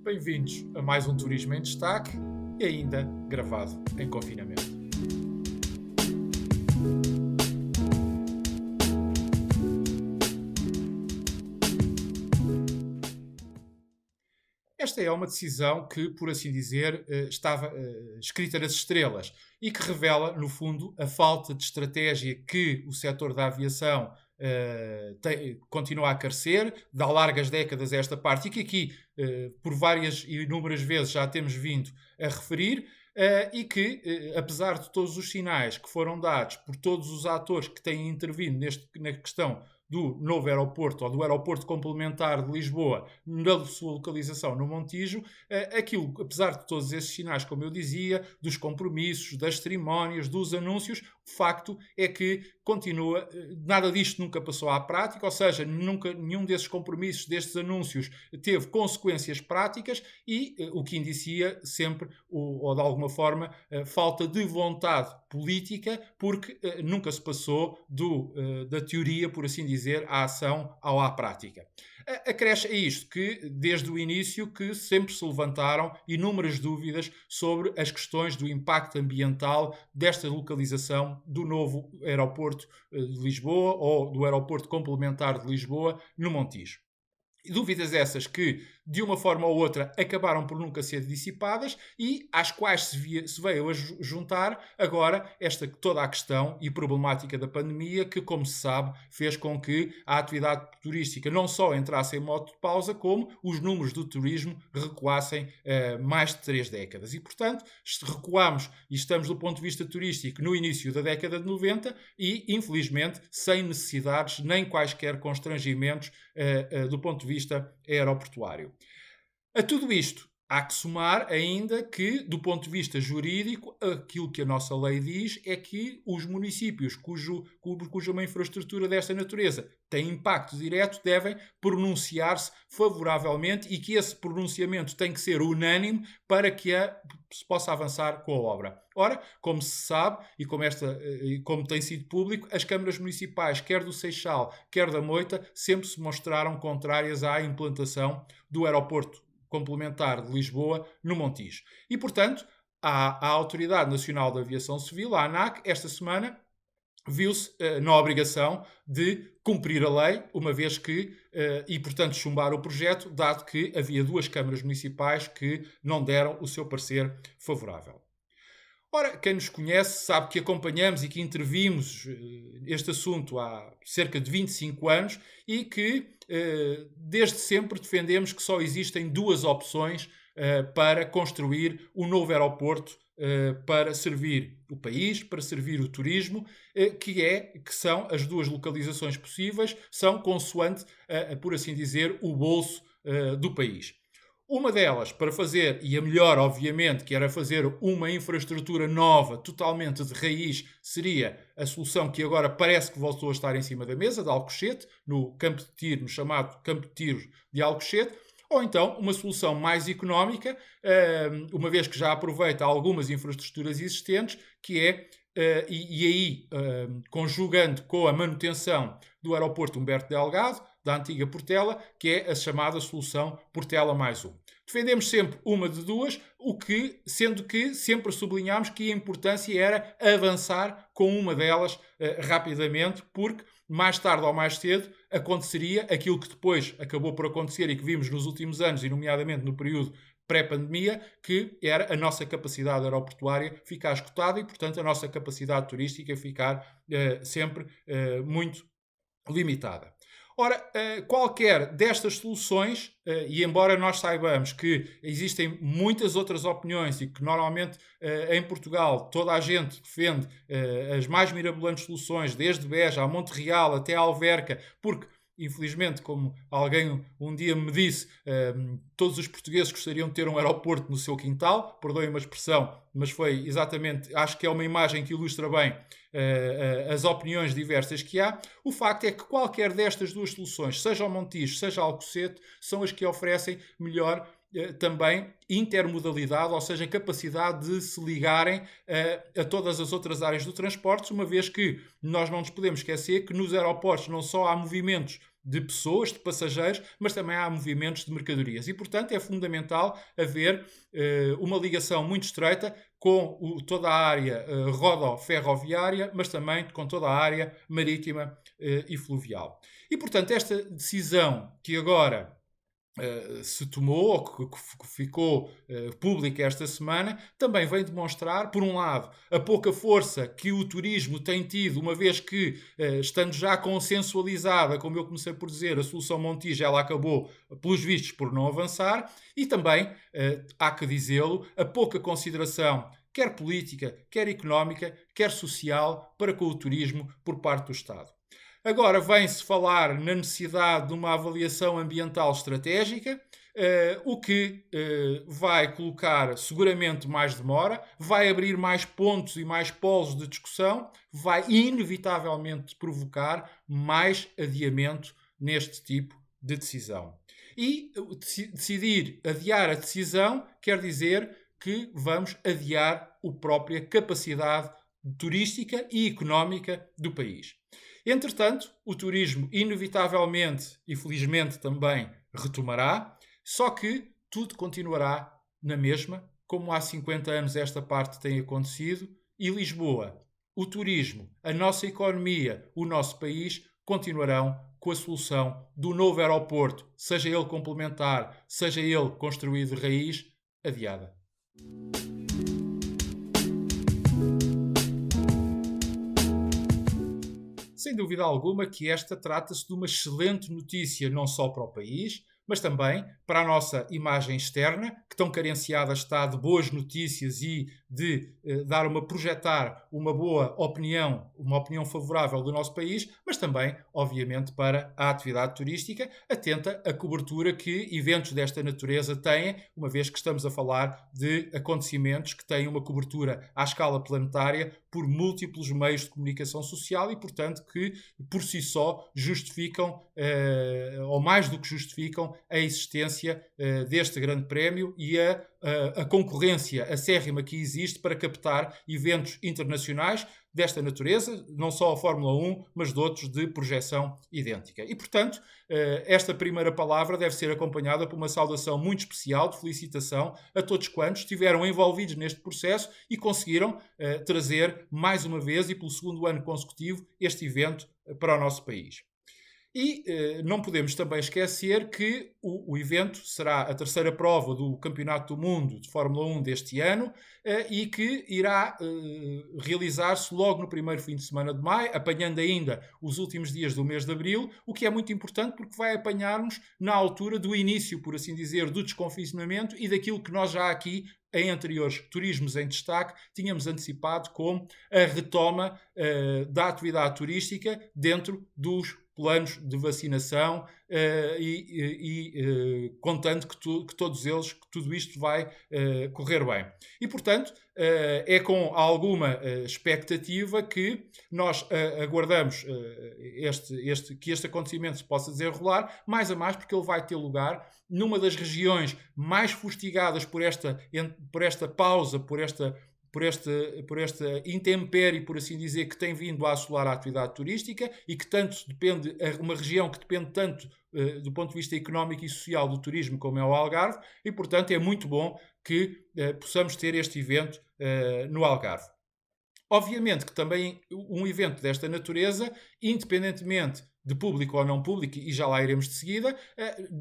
Bem-vindos a mais um Turismo em Destaque e ainda gravado em confinamento. Esta é uma decisão que, por assim dizer, estava escrita nas estrelas e que revela, no fundo, a falta de estratégia que o setor da aviação continua a carecer, de há largas décadas a esta parte, e que aqui, por várias e inúmeras vezes, já temos vindo a referir, e que, apesar de todos os sinais que foram dados por todos os atores que têm intervindo na questão do novo aeroporto ou do aeroporto complementar de Lisboa, na sua localização no Montijo, aquilo, apesar de todos esses sinais, como eu dizia, dos compromissos, das cerimónias, dos anúncios, o facto é que continua, nada disto nunca passou à prática, ou seja, nunca, nenhum desses compromissos, destes anúncios, teve consequências práticas e o que indicia sempre, ou de alguma forma, falta de vontade política, porque nunca se passou da teoria, por assim dizer, à ação ou à prática. Acresce a isto que, desde o início, que sempre se levantaram inúmeras dúvidas sobre as questões do impacto ambiental desta localização do novo aeroporto de Lisboa ou do aeroporto complementar de Lisboa no Montijo. Dúvidas essas que, de uma forma ou outra, acabaram por nunca ser dissipadas e às quais se veio a juntar agora toda a questão e problemática da pandemia que, como se sabe, fez com que a atividade turística não só entrasse em modo de pausa, como os números do turismo recuassem mais de 3 décadas. E, portanto, recuamos e estamos do ponto de vista turístico no início da década de 90 e, infelizmente, sem necessidades nem quaisquer constrangimentos do ponto de vista aeroportuário. A tudo isto, há que somar ainda que, do ponto de vista jurídico, aquilo que a nossa lei diz é que os municípios cuja uma infraestrutura desta natureza tem impacto direto devem pronunciar-se favoravelmente e que esse pronunciamento tem que ser unânime para que se possa avançar com a obra. Ora, como se sabe e como tem sido público, as câmaras municipais, quer do Seixal, quer da Moita, sempre se mostraram contrárias à implantação do aeroporto complementar de Lisboa no Montijo. E, portanto, a Autoridade Nacional de Aviação Civil, a ANAC, esta semana viu-se na obrigação de cumprir a lei, uma vez que, e portanto chumbar o projeto, dado que havia 2 câmaras municipais que não deram o seu parecer favorável. Ora, quem nos conhece sabe que acompanhamos e que intervimos este assunto há cerca de 25 anos e que desde sempre defendemos que só existem 2 opções para construir um novo aeroporto para servir o país, para servir o turismo, que são as 2 localizações possíveis, são consoante, por assim dizer, o bolso do país. Uma delas, para fazer, e a melhor, obviamente, que era fazer uma infraestrutura nova, totalmente de raiz, seria a solução que agora parece que voltou a estar em cima da mesa, de Alcochete, no campo de tiro, no chamado campo de tiros de Alcochete, ou então uma solução mais económica, uma vez que já aproveita algumas infraestruturas existentes, que é, e aí conjugando com a manutenção do aeroporto Humberto Delgado, da antiga Portela, que é a chamada solução Portela mais um. Defendemos sempre uma de 2, sendo que sempre sublinhámos que a importância era avançar com uma delas rapidamente, porque mais tarde ou mais cedo aconteceria aquilo que depois acabou por acontecer e que vimos nos últimos anos, e nomeadamente no período pré-pandemia, que era a nossa capacidade aeroportuária ficar esgotada e, portanto, a nossa capacidade turística ficar sempre muito limitada. Ora, qualquer destas soluções, e embora nós saibamos que existem muitas outras opiniões e que normalmente em Portugal toda a gente defende as mais mirabolantes soluções, desde Beja a Monte Real até a Alverca, porque infelizmente, como alguém um dia me disse, todos os portugueses gostariam de ter um aeroporto no seu quintal, perdoem-me a expressão, mas foi exatamente, acho que é uma imagem que ilustra bem as opiniões diversas que há. O facto é que qualquer destas 2 soluções, seja o Montijo, seja Alcochete, são as que oferecem melhor também intermodalidade, ou seja, capacidade de se ligarem a todas as outras áreas do transporte, uma vez que nós não nos podemos esquecer que nos aeroportos não só há movimentos de pessoas, de passageiros, mas também há movimentos de mercadorias. E, portanto, é fundamental haver uma ligação muito estreita com toda a área rodoferroviária, mas também com toda a área marítima e fluvial. E, portanto, esta decisão que agora se tomou, ou que ficou pública esta semana, também vem demonstrar, por um lado, a pouca força que o turismo tem tido, uma vez que, estando já consensualizada, como eu comecei por dizer, a solução Montijo, ela acabou, pelos vistos, por não avançar, e também, há que dizê-lo, a pouca consideração, quer política, quer económica, quer social, para com o turismo por parte do Estado. Agora vem-se falar na necessidade de uma avaliação ambiental estratégica, o que vai colocar seguramente mais demora, vai abrir mais pontos e mais polos de discussão, vai inevitavelmente provocar mais adiamento neste tipo de decisão. E decidir adiar a decisão quer dizer que vamos adiar a própria capacidade turística e económica do país. Entretanto, o turismo inevitavelmente e felizmente também retomará, só que tudo continuará na mesma, como há 50 anos esta parte tem acontecido, e Lisboa, o turismo, a nossa economia, o nosso país continuarão com a solução do novo aeroporto, seja ele complementar, seja ele construído de raiz, adiada. Sem dúvida alguma que esta trata-se de uma excelente notícia, não só para o país, mas também para a nossa imagem externa, que tão carenciada está de boas notícias e de projetar uma boa opinião, uma opinião favorável do nosso país, mas também, obviamente, para a atividade turística, atenta à cobertura que eventos desta natureza têm, uma vez que estamos a falar de acontecimentos que têm uma cobertura à escala planetária por múltiplos meios de comunicação social e, portanto, que por si só justificam, ou mais do que justificam, a existência deste grande prémio e a concorrência acérrima que existe para captar eventos internacionais desta natureza, não só a Fórmula 1, mas de outros de projeção idêntica. E, portanto, esta primeira palavra deve ser acompanhada por uma saudação muito especial de felicitação a todos quantos estiveram envolvidos neste processo e conseguiram trazer, mais uma vez e pelo segundo ano consecutivo, este evento para o nosso país. E não podemos também esquecer que o evento será a terceira prova do Campeonato do Mundo de Fórmula 1 deste ano e que irá realizar-se logo no primeiro fim de semana de maio, apanhando ainda os últimos dias do mês de abril, o que é muito importante porque vai apanhar-nos na altura do início, por assim dizer, do desconfinamento e daquilo que nós já aqui em anteriores turismos em destaque, tínhamos antecipado como a retoma da atividade turística dentro dos planos de vacinação contando que todos eles, que tudo isto vai correr bem. E, portanto, é com alguma expectativa que nós aguardamos que este acontecimento se possa desenrolar, mais a mais porque ele vai ter lugar numa das regiões mais fustigadas por esta pausa, por esta intempérie, por assim dizer, que tem vindo a assolar a atividade turística e que tanto depende, uma região que depende tanto do ponto de vista económico e social do turismo como é o Algarve e, portanto, é muito bom que possamos ter este evento no Algarve. Obviamente que também um evento desta natureza, independentemente de público ou não público, e já lá iremos de seguida,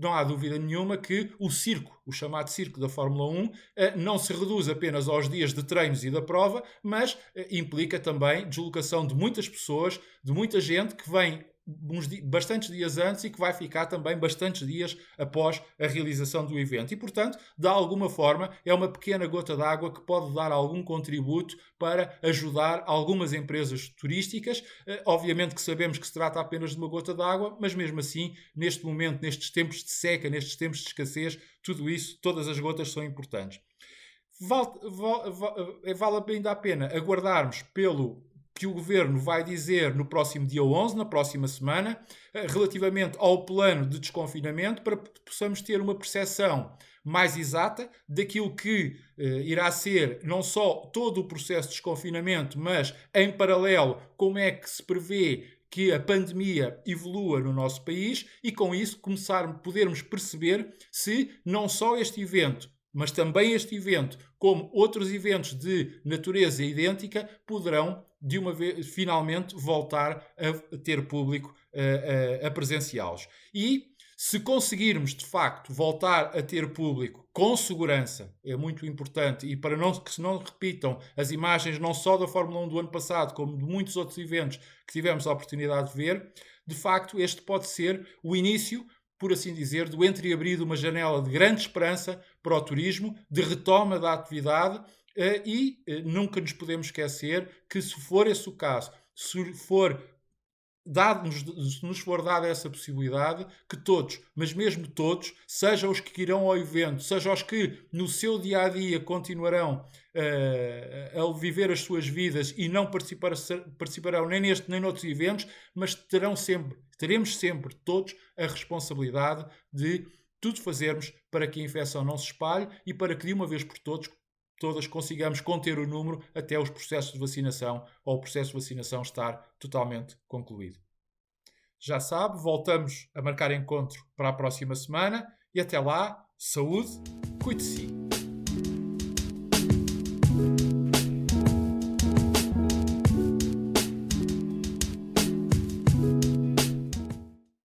não há dúvida nenhuma que o circo, o chamado circo da Fórmula 1, não se reduz apenas aos dias de treinos e da prova, mas implica também deslocação de muitas pessoas, de muita gente que vem bastantes dias antes e que vai ficar também bastantes dias após a realização do evento. E, portanto, de alguma forma, é uma pequena gota d'água que pode dar algum contributo para ajudar algumas empresas turísticas. Obviamente que sabemos que se trata apenas de uma gota d'água, mas mesmo assim, neste momento, nestes tempos de seca, nestes tempos de escassez, tudo isso, todas as gotas são importantes. Vale ainda a pena aguardarmos pelo que o Governo vai dizer no próximo dia 11, na próxima semana, relativamente ao plano de desconfinamento, para que possamos ter uma percepção mais exata daquilo que irá ser não só todo o processo de desconfinamento, mas, em paralelo, como é que se prevê que a pandemia evolua no nosso país e, com isso, podermos perceber se não só este evento, mas também este evento, como outros eventos de natureza idêntica, poderão, de uma vez, finalmente, voltar a ter público a presenciá-los. E se conseguirmos, de facto, voltar a ter público com segurança, é muito importante, e para que se não repitam as imagens não só da Fórmula 1 do ano passado, como de muitos outros eventos que tivemos a oportunidade de ver, de facto, este pode ser o início, por assim dizer, do entreabrir de uma janela de grande esperança para o turismo, de retoma da atividade, e nunca nos podemos esquecer que, se for esse o caso, se nos for dada essa possibilidade, que todos, mas mesmo todos, sejam os que irão ao evento, sejam os que no seu dia-a-dia continuarão a viver as suas vidas e não participarão nem neste nem noutros eventos, mas teremos sempre todos a responsabilidade de tudo fazermos para que a infecção não se espalhe e para que de uma vez por todas consigamos conter o número até os processos de vacinação ou o processo de vacinação estar totalmente concluído. Já sabe, voltamos a marcar encontro para a próxima semana e até lá, saúde, cuide de si.